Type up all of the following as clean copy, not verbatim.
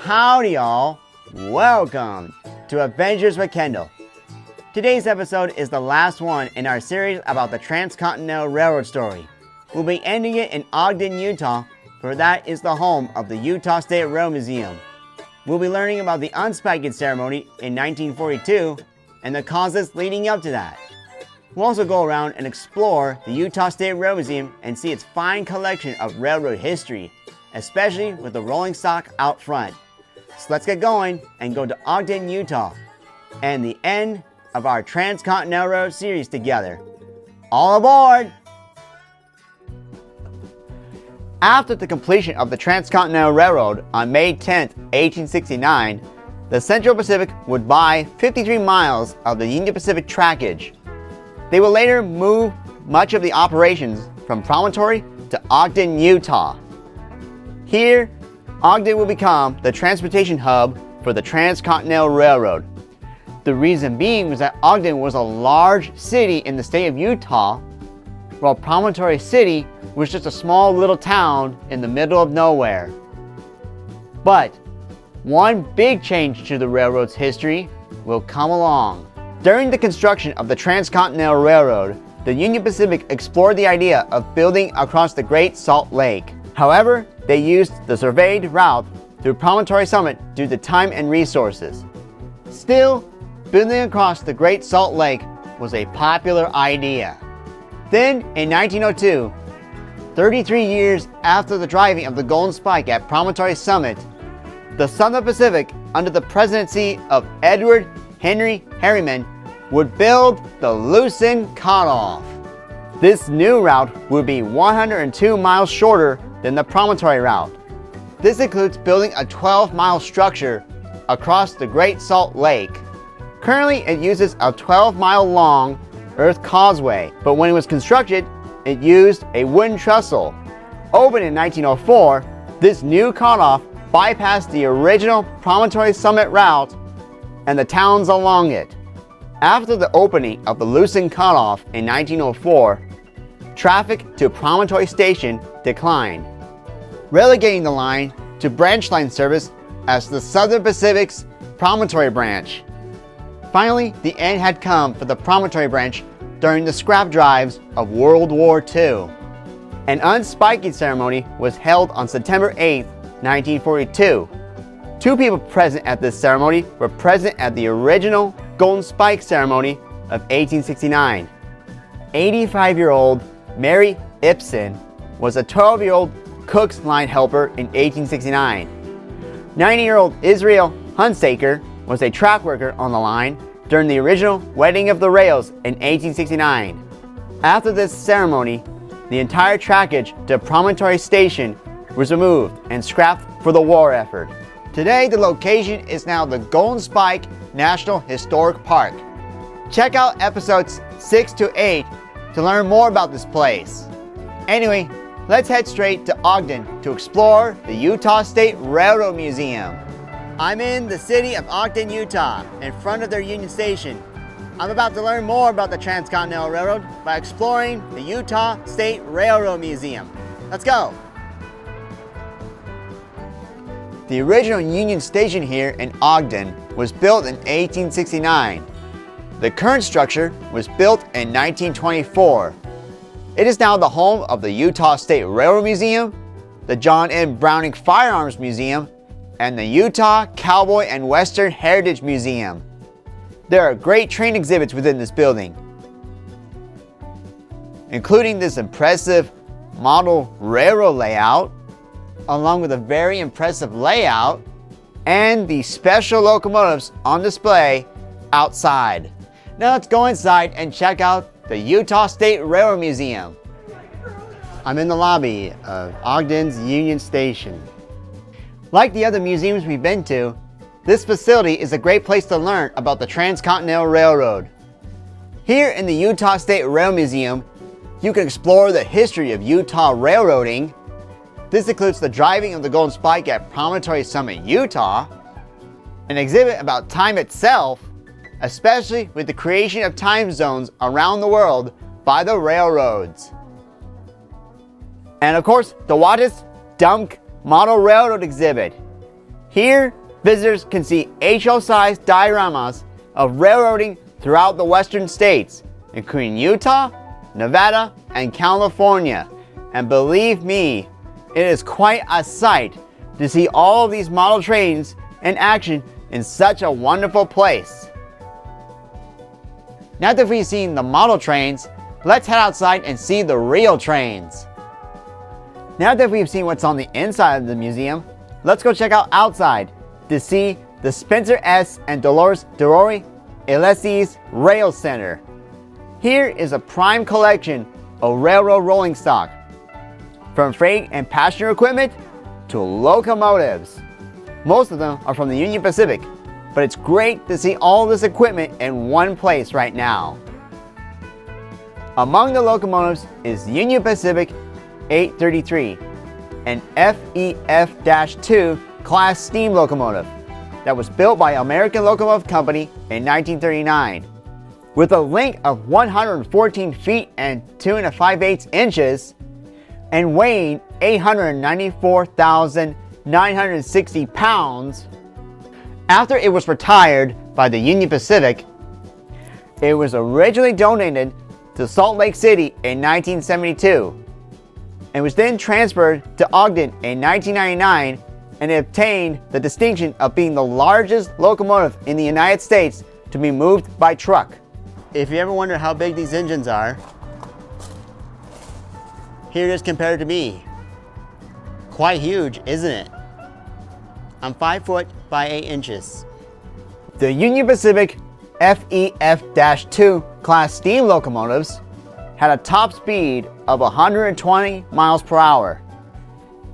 Howdy y'all! Welcome to Adventures with Kendall. Today's episode is the last one in our series about the Transcontinental Railroad story. We'll be ending it in Ogden, Utah, for that is the home of the Utah State Rail Museum. We'll be learning about the Unspiking ceremony in 1942 and the causes leading up to that. We'll also go around and explore the Utah State Rail Museum and see its fine collection of railroad history, especially with the rolling stock out front. So let's get going and go to Ogden, Utah, and the end of our Transcontinental Railroad series together. All aboard! After the completion of the Transcontinental Railroad on May 10, 1869, the Central Pacific would buy 53 miles of the Union Pacific trackage. They will later move much of the operations from Promontory to Ogden, Utah. Here, Ogden will become the transportation hub for the Transcontinental Railroad. The reason being was that Ogden was a large city in the state of Utah, while Promontory City was just a small little town in the middle of nowhere. But one big change to the railroad's history will come along. During the construction of the Transcontinental Railroad, the Union Pacific explored the idea of building across the Great Salt Lake. However, they used the surveyed route through Promontory Summit due to time and resources. Still, building across the Great Salt Lake was a popular idea. Then, in 1902, 33 years after the driving of the Golden Spike at Promontory Summit, the Southern Pacific, under the presidency of Edward Henry Harriman, would build the Loosen Cutoff. This new route would be 102 miles shorter than the Promontory route. This includes building a 12-mile structure across the Great Salt Lake. Currently, it uses a 12-mile long earth causeway, but when it was constructed, it used a wooden trestle. Opened in 1904, this new cutoff bypassed the original Promontory Summit route and the towns along it. After the opening of the Loosen Cutoff in 1904, traffic to Promontory Station declined, relegating the line to branch line service as the Southern Pacific's Promontory branch. Finally, the end had come for the Promontory branch during the scrap drives of World War II. An unspiking ceremony was held on September 8, 1942. Two people present at this ceremony were present at the original Golden Spike ceremony of 1869. 85-year-old Mary Ibsen was a 12-year-old cook's line helper in 1869. 90-year-old Israel Hunsaker was a track worker on the line during the original Wedding of the Rails in 1869. After this ceremony, the entire trackage to Promontory Station was removed and scrapped for the war effort. Today, the location is now the Golden Spike National Historic Park. Check out episodes 6 to 8 to learn more about this place. Anyway, let's head straight to Ogden to explore the Utah State Railroad Museum. I'm in the city of Ogden, Utah, in front of their Union Station. I'm about to learn more about the Transcontinental Railroad by exploring the Utah State Railroad Museum. Let's go! The original Union Station here in Ogden was built in 1869. The current structure was built in 1924. It is now the home of the Utah State Railroad Museum, the John M. Browning Firearms Museum, and the Utah Cowboy and Western Heritage Museum. There are great train exhibits within this building, including this impressive model railroad layout, along with a very impressive layout and the special locomotives on display outside. Now let's go inside and check out the Utah State Railroad Museum. I'm in the lobby of Ogden's Union Station. Like the other museums we've been to, this facility is a great place to learn about the Transcontinental Railroad. Here in the Utah State Rail Museum, you can explore the history of Utah railroading. This includes the driving of the Golden Spike at Promontory Summit, Utah, an exhibit about time itself, especially with the creation of time zones around the world by the railroads. And of course, the Wattis Dunk Model Railroad exhibit. Here, visitors can see HO-sized dioramas of railroading throughout the western states, including Utah, Nevada, and California. And believe me, it is quite a sight to see all of these model trains in action in such a wonderful place. Now that we've seen the model trains, let's head outside and see the real trains. Now that we've seen what's on the inside of the museum, let's go check out outside to see the Spencer S. and Dolores Dorori Alessis Rail Center. Here is a prime collection of railroad rolling stock, from freight and passenger equipment to locomotives. Most of them are from the Union Pacific, but it's great to see all this equipment in one place right now. Among the locomotives is Union Pacific 833, an FEF-2 class steam locomotive that was built by American Locomotive Company in 1939. With a length of 114 feet and 2 5/8 inches and weighing 894,960 pounds, after it was retired by the Union Pacific, it was originally donated to Salt Lake City in 1972 and was then transferred to Ogden in 1999 and obtained the distinction of being the largest locomotive in the United States to be moved by truck. If you ever wonder how big these engines are, here it is compared to me. Quite huge, isn't it? I'm 5 foot by 8 inches. The Union Pacific FEF-2 class steam locomotives had a top speed of 120 miles per hour.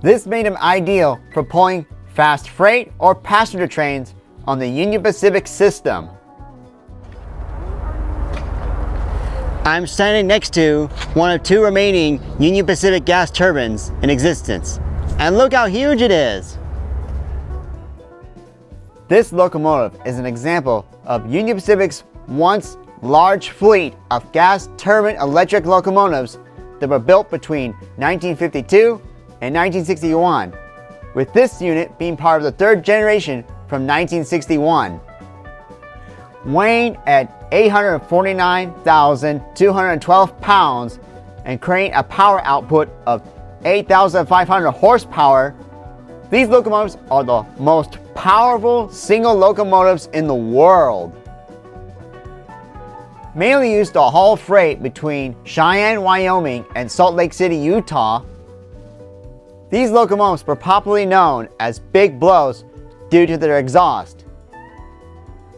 This made them ideal for pulling fast freight or passenger trains on the Union Pacific system. I'm standing next to one of 2 remaining Union Pacific gas turbines in existence. And look how huge it is! This locomotive is an example of Union Pacific's once large fleet of gas turbine electric locomotives that were built between 1952 and 1961, with this unit being part of the 3rd generation from 1961. Weighing at 849,212 pounds and carrying a power output of 8,500 horsepower, these locomotives are the most powerful single locomotives in the world. Mainly used to haul freight between Cheyenne, Wyoming and Salt Lake City, Utah, these locomotives were popularly known as Big Blows due to their exhaust.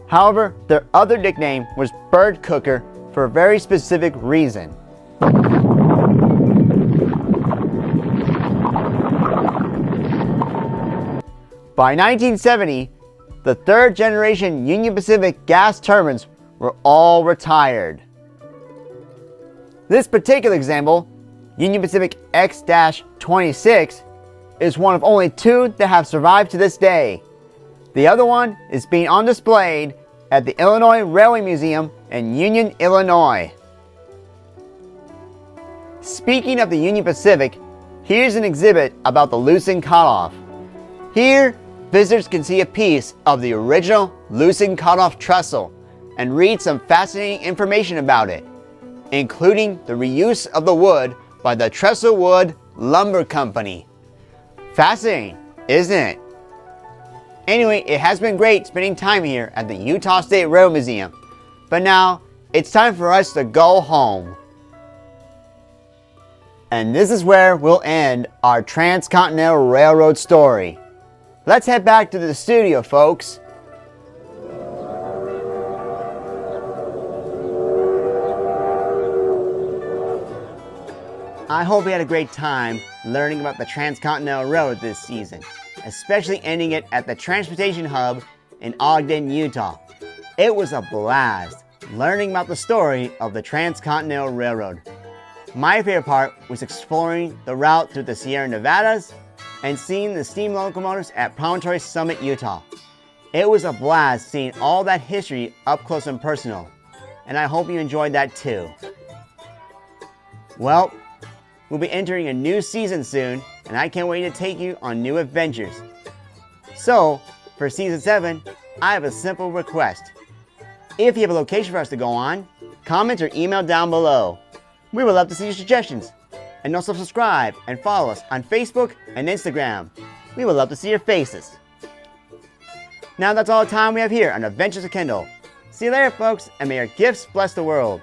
However, their other nickname was Bird Cooker for a very specific reason. By 1970, the 3rd generation Union Pacific gas turbines were all retired. This particular example, Union Pacific X-26, is one of only 2 that have survived to this day. The other one is being on display at the Illinois Railway Museum in Union, Illinois. Speaking of the Union Pacific, here's an exhibit about the Loosen Cutoff. Here, visitors can see a piece of the original Loosen Cutoff trestle and read some fascinating information about it, including the reuse of the wood by the Trestlewood Lumber Company. Fascinating, isn't it? Anyway, it has been great spending time here at the Utah State Railroad Museum, but now it's time for us to go home. And this is where we'll end our Transcontinental Railroad story. Let's head back to the studio, folks. I hope you had a great time learning about the Transcontinental Railroad this season, especially ending it at the Transportation Hub in Ogden, Utah. It was a blast learning about the story of the Transcontinental Railroad. My favorite part was exploring the route through the Sierra Nevadas and seeing the steam locomotives at Promontory Summit, Utah. It was a blast seeing all that history up close and personal, and I hope you enjoyed that too. Well, we'll be entering a new season soon, and I can't wait to take you on new adventures. So, For Season 7, I have a simple request. If you have a location for us to go on, comment or email down below. We would love to see your suggestions. And also subscribe and follow us on Facebook and Instagram. We would love to see your faces. Now that's all the time we have here on Adventures of Kendall. See you later, folks, and may your gifts bless the world.